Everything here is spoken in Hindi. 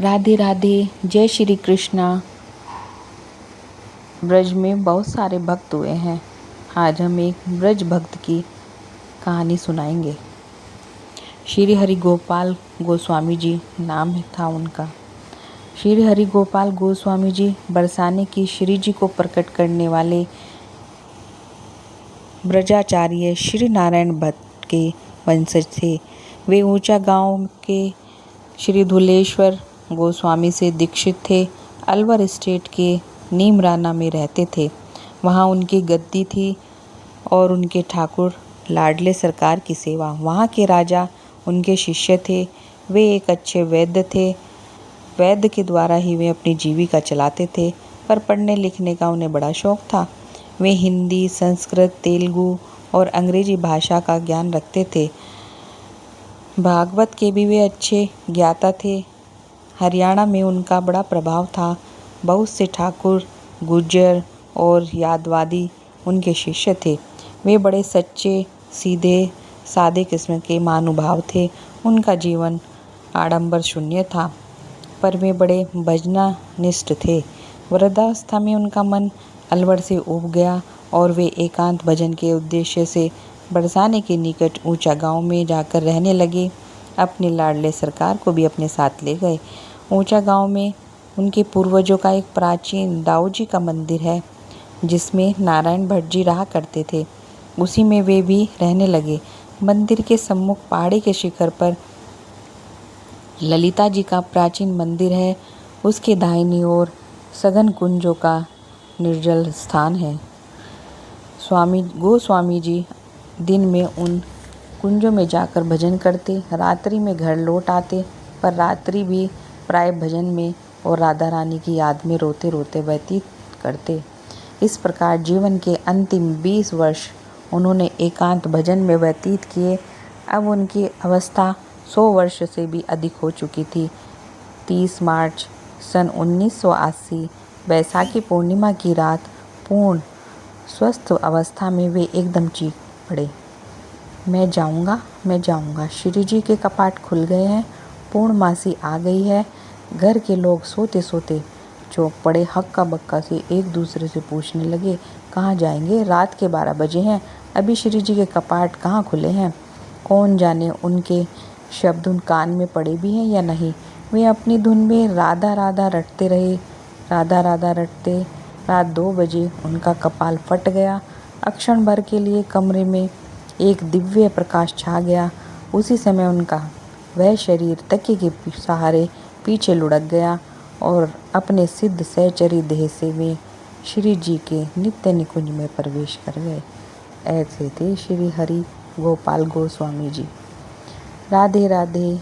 राधे राधे, जय श्री कृष्णा। ब्रज में बहुत सारे भक्त हुए हैं। आज हम एक ब्रज भक्त की कहानी सुनाएंगे। श्री हरि गोपाल गोस्वामी जी नाम था उनका। श्री हरि गोपाल गोस्वामी जी बरसाने की श्री जी को प्रकट करने वाले ब्रजाचार्य श्री नारायण भट्ट के वंशज थे। वे ऊंचा गांव के श्री धुलेश्वर गोस्वामी से दीक्षित थे। अलवर स्टेट के नीमराना में रहते थे। वहाँ उनकी गद्दी थी और उनके ठाकुर लाडले सरकार की सेवा। वहाँ के राजा उनके शिष्य थे। वे एक अच्छे वैद्य थे। वैद्य के द्वारा ही वे अपनी जीविका चलाते थे, पर पढ़ने लिखने का उन्हें बड़ा शौक था। वे हिंदी, संस्कृत, तेलुगु और अंग्रेजी भाषा का ज्ञान रखते थे। भागवत के भी वे अच्छे ज्ञाता थे। हरियाणा में उनका बड़ा प्रभाव था। बहुत से ठाकुर, गुर्जर और यादवादी उनके शिष्य थे। वे बड़े सच्चे, सीधे, सादे किस्म के महानुभाव थे। उनका जीवन आडंबर शून्य था, पर वे बड़े भजनानिष्ठ थे। वृद्धावस्था में उनका मन अलवर से उब गया और वे एकांत भजन के उद्देश्य से बरसाने के निकट ऊंचा गांव में जाकर रहने लगे। अपने लाडले सरकार को भी अपने साथ ले गए। ऊंचा गांव में उनके पूर्वजों का एक प्राचीन दाऊ जी का मंदिर है, जिसमें नारायण भट्ट जी रहा करते थे। उसी में वे भी रहने लगे। मंदिर के सम्मुख पहाड़ी के शिखर पर ललिता जी का प्राचीन मंदिर है। उसके दाहिनी ओर सघन कुंजों का निर्जल स्थान है। गोस्वामी जी दिन में उन कुंजों में जाकर भजन करते, रात्रि में घर लौट आते, पर रात्रि भी प्राय भजन में और राधा रानी की याद में रोते रोते व्यतीत करते। इस प्रकार जीवन के अंतिम 20 वर्ष उन्होंने एकांत भजन में व्यतीत किए। अब उनकी अवस्था 100 वर्ष से भी अधिक हो चुकी थी। 30 मार्च सन 1980 बैसाखी पूर्णिमा की रात पूर्ण स्वस्थ अवस्था में वे एकदम चीख पड़े, मैं जाऊंगा। श्री जी के कपाट खुल गए हैं। पूर्णमासी आ गई है। घर के लोग सोते सोते चौंक पड़े। हक्का बक्का से एक दूसरे से पूछने लगे, कहाँ जाएंगे? रात के 12 बजे हैं, अभी श्री जी के कपाट कहाँ खुले हैं? कौन जाने उनके शब्द उन कान में पड़े भी हैं या नहीं। वे अपनी धुन में राधा राधा रटते रहे। राधा राधा रटते रात 2 बजे उनका कपाल फट गया। अक्षण भर के लिए कमरे में एक दिव्य प्रकाश छा गया। उसी समय उनका वह शरीर तकिए के सहारे पीछे लुढ़क गया और अपने सिद्ध सहचरी देह से वे श्री जी के नित्य निकुंज में प्रवेश कर गए। ऐसे थे श्री हरि गोपाल गोस्वामी जी। राधे राधे।